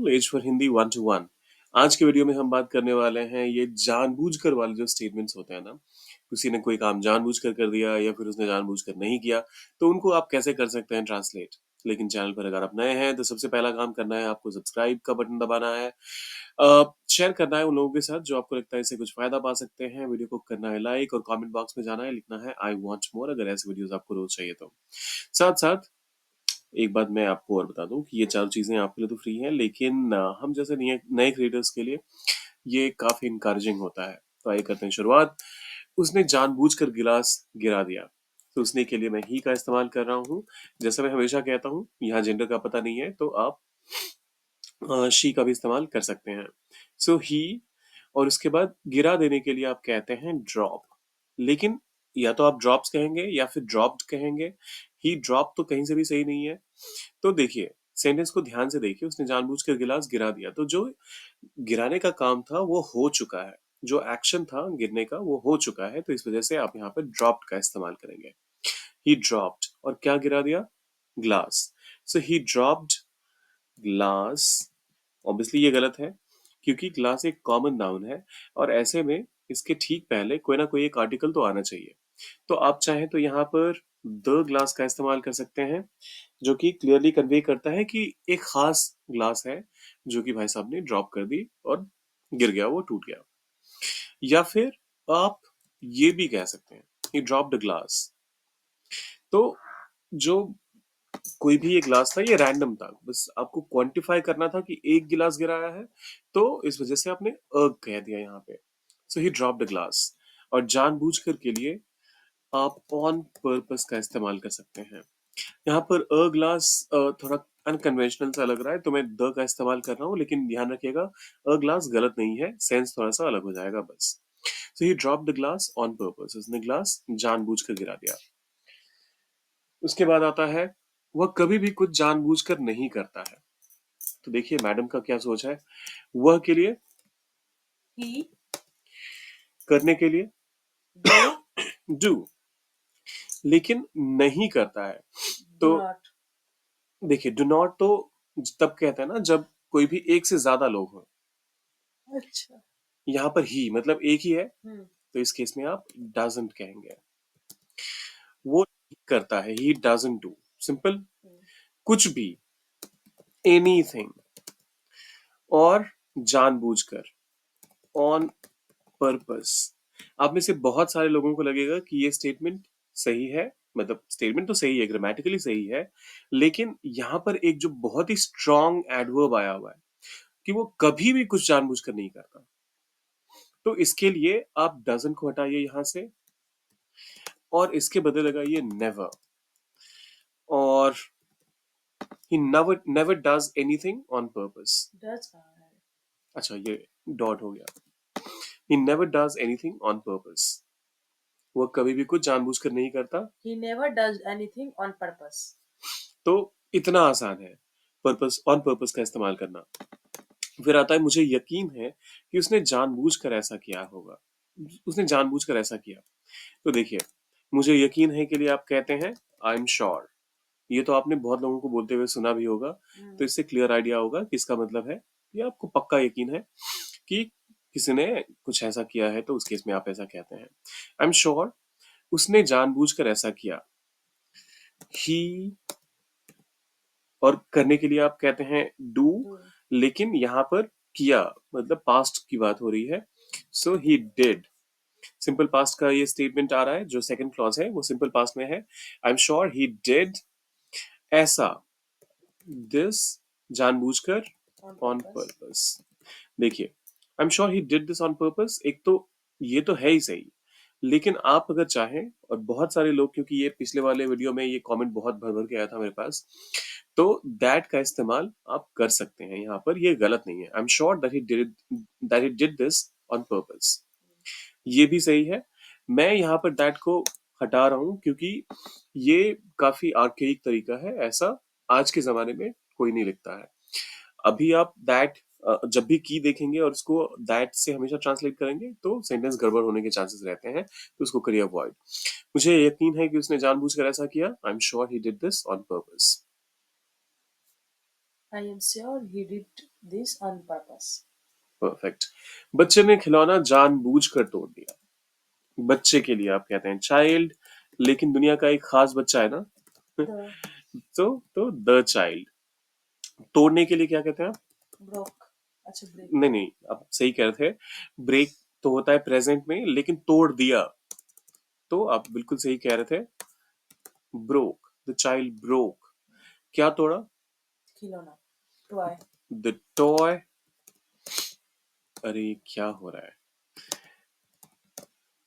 Channel age for Hindi 1 to 1। आज के video में हम बात करने वाले हैं ये जानबूझकर वाले जो स्टेटमेंट्स होते हैं ना, किसी ने कोई काम जानबूझकर कर दिया या फिर उसने जानबूझकर नहीं किया, तो उनको आप कैसे कर सकते हैं ट्रांसलेट। लेकिन चैनल पर अगर आप नए हैं तो सबसे पहला काम करना है, आपको सब्सक्राइब का बटन दबाना है, शेयर करना है उन लोगों के साथ जो आपको लगता है इससे कुछ फायदा पा सकते हैं, वीडियो को करना है लाइक और कमेंट बॉक्स में जाना है, लिखना है आई वांट मोर अगर ऐसे वीडियोस आपको रोज चाहिए तो। साथ साथ एक बात मैं आपको और बता दूं कि ये चार चीजें आपके लिए तो फ्री हैं, लेकिन हम जैसे नए नए क्रिएटर्स के लिए ये काफी इनकरेजिंग होता है। तो आइए करते हैं शुरुआत। उसने जानबूझकर गिलास गिरा दिया, तो उसने के लिए मैं ही का इस्तेमाल कर रहा हूँ। जैसा मैं हमेशा कहता हूँ, यहाँ जेंडर का पता नहीं है तो आप शी का भी इस्तेमाल कर सकते हैं। सो ही, और उसके बाद गिरा देने के लिए आप कहते हैं ड्रॉप। लेकिन या तो आप ड्रॉप्स कहेंगे या फिर ड्रॉप्ड कहेंगे। ही ड्रॉप तो कहीं से भी सही नहीं है। तो देखिए, सेंटेंस को ध्यान से देखिए, उसने जानबूझकर गिलास गिरा दिया, तो जो गिराने का काम था वो हो चुका है, जो एक्शन था गिरने का वो हो चुका है, तो इस वजह से आप यहाँ पर ड्रॉप्ड का इस्तेमाल करेंगे। ही ड्रॉप्ड, और क्या गिरा दिया? ग्लास। सो ही ड्रॉप्ड ग्लास। ऑब्वियसली ये गलत है, क्योंकि ग्लास एक कॉमन नाउन है और ऐसे में इसके ठीक पहले कोई ना कोई एक आर्टिकल तो आना चाहिए। तो आप चाहें तो यहाँ पर द ग्लास का इस्तेमाल कर सकते हैं, जो कि क्लियरली कन्वे करता है कि एक खास ग्लास है जो कि भाई साहब ने ड्रॉप कर दी और गिर गया, वो टूट गया। या फिर आप ये भी कह सकते हैं, ही ड्रॉप्ड ग्लास। तो जो कोई भी एक ग्लास था, ये रैंडम था, बस आपको क्वांटिफाई करना था कि एक गिलास गिराया है, तो इस वजह से आपने अ कह दिया यहाँ पे। सो ही ड्रॉप्ड ग्लास। और जानबूझकर के लिए आप ऑन पर्पस का इस्तेमाल कर सकते हैं। यहाँ पर अ ग्लास थोड़ा अनकन्वेंशनल सा लग रहा है, तो मैं द का इस्तेमाल कर रहा हूँ, लेकिन ध्यान रखिएगा अ ग्लास गलत नहीं है, सेंस थोड़ा सा अलग हो जाएगा बस। So he drop the glass on purpose, उसने ग्लास जानबूझकर गिरा दिया। उसके बाद आता है, वह कभी भी कुछ जानबूझकर नहीं करता है। तो देखिए मैडम का क्या सोच है। वह के लिए, he करने के लिए do डू, लेकिन नहीं करता है। do तो not देखिए, डू नॉट तो तब कहते हैं ना जब कोई भी एक से ज्यादा लोग हों। अच्छा यहाँ पर ही मतलब एक ही है, हम्म तो इस केस में आप डजंट कहेंगे। वो नहीं करता है, ही डजंट डू। सिंपल, कुछ भी, एनीथिंग, और जानबूझकर, ऑन पर्पस। आप में से बहुत सारे लोगों को लगेगा कि ये स्टेटमेंट सही है, मतलब स्टेटमेंट तो सही है, ग्रामेटिकली सही है, लेकिन यहाँ पर एक जो बहुत ही स्ट्रॉन्ग एडवर्ब आया हुआ है कि वो कभी भी कुछ जानबूझकर नहीं करता। तो इसके लिए आप डजंट को हटाइए यहाँ से और इसके बदले लगाइए नेवर। और he never never does anything on purpose. does कहाँ है अच्छा, ये डॉट हो गया। He never does anything on purpose, वो कभी भी कुछ जानबूझकर नहीं करता। he never does anything on purpose तो इतना आसान है पर्पस, ऑन पर्पस का इस्तेमाल करना। फिर आता है, मुझे यकीन है कि उसने जानबूझकर ऐसा किया होगा। उसने जानबूझकर ऐसा किया। तो देखिए, मुझे यकीन है के लिए आप कहते हैं आई एम श्योर। ये तो आपने बहुत लोगों को बोलते हुए सुना भी होगा, तो इससे क्लियर आइडिया होगा कि इसका मतलब है कि आपको पक्का यकीन है कि किसी ने कुछ ऐसा किया है, तो उस केस में आप ऐसा कहते हैं, आई एम श्योर उसने जानबूझकर ऐसा किया। ही, और करने के लिए आप कहते हैं डू, do लेकिन यहाँ पर किया मतलब पास्ट की बात हो रही है। सो ही डिड। सिंपल पास्ट का ये स्टेटमेंट आ रहा है, जो सेकंड क्लॉज है वो सिंपल पास्ट में है। I am sure he did ऐसा, दिस, जानबूझकर, on ऑन purpose पर्पस। देखिए, I am sure he did this on purpose, एक तो ये तो है ही सही, लेकिन आप अगर चाहें, और बहुत सारे लोग, क्योंकि ये पिछले वाले वीडियो में ये कमेंट बहुत भर भर के आया था मेरे पास, तो दैट का इस्तेमाल आप कर सकते हैं यहाँ पर, ये गलत नहीं है। I am sure that he did this on purpose, ये भी सही है। मैं यहाँ पर दैट को हटा रहा हूँ, क्योंकि ये काफी आर्केइक तरीका है, ऐसा आज के जमाने में कोई नहीं लिखता है। अभी आप दैट जब भी की देखेंगे और उसको दैट से हमेशा ट्रांसलेट करेंगे, तो सेंटेंस गड़बड़ होने के चांसेस रहते हैं, तो उसको करिए अवॉइड। मुझे यकीन है कि उसने जानबूझकर ऐसा किया। I am sure he did this on purpose. I am sure he did this on purpose. Perfect. बच्चे ने खिलौना जानबूझकर तोड़ दिया। बच्चे के लिए आप कहते हैं चाइल्ड, लेकिन दुनिया का एक खास बच्चा है ना। The तो द चाइल्ड। तोड़ने के लिए क्या कहते हैं आप? broke. अच्छा break. नहीं नहीं, आप सही कह रहे थे। ब्रेक तो होता है प्रेजेंट में, लेकिन तोड़ दिया तो आप बिल्कुल सही कह रहे थे। Broke, the child broke. क्या तोड़ा? खिलौना. Toy. The toy. अरे ये क्या हो रहा है?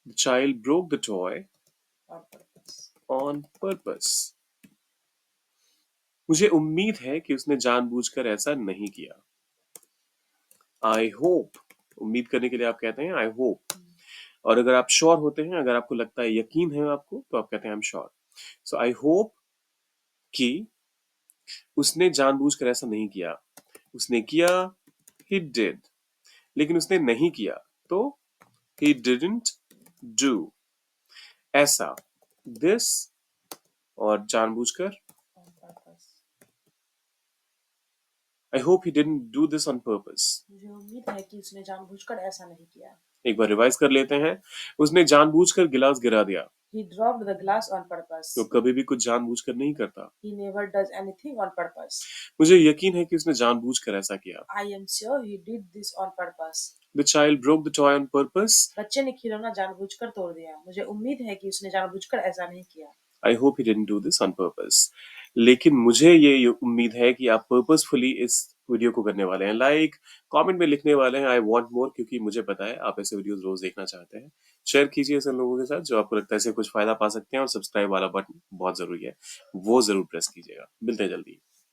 The child broke the toy On purpose. On purpose. मुझे उम्मीद है कि उसने जानबूझकर ऐसा नहीं किया। I hope. उम्मीद करने के लिए आप कहते हैं आई होप। और अगर आप श्योर होते हैं, अगर आपको लगता है, यकीन है आपको, तो आप कहते हैं I am sure. So I hope कि उसने जानबूझकर ऐसा नहीं किया। उसने किया, he did, लेकिन उसने नहीं किया तो he didn't do। ऐसा, this और जानबूझकर On purpose. I hope he didn't do this on purpose। मुझे उम्मीद है कि उसने जानबूझकर ऐसा नहीं किया. एक बार रिवाइज कर लेते हैं। उसने जानबूझकर गिलास गिरा दिया। He dropped the glass on purpose. तो कभी भी कुछ जानबूझकर नहीं करता। He never does anything on purpose. मुझे यकीन है कि उसने जानबूझकर ऐसा किया। I am sure he did this on purpose. The child broke the toy on purpose। बच्चे ने खिलौना जानबूझकर तोड़ दिया. मुझे उम्मीद है कि उसने जानबूझकर ऐसा नहीं किया. I hope he didn't do this on purpose। लेकिन मुझे ये उम्मीद है कि आप पर्पसफुली इस वीडियो को करने वाले हैं। लाइक कमेंट में लिखने वाले हैं आई वांट मोर, क्योंकि मुझे पता है आप ऐसे वीडियोस रोज देखना चाहते हैं। शेयर कीजिए ऐसे लोगों के साथ जो आपको लगता है इससे कुछ फायदा पा सकते हैं, और सब्सक्राइब वाला बटन बहुत जरूरी है, वो जरूर प्रेस कीजिएगा। मिलते हैं जल्दी।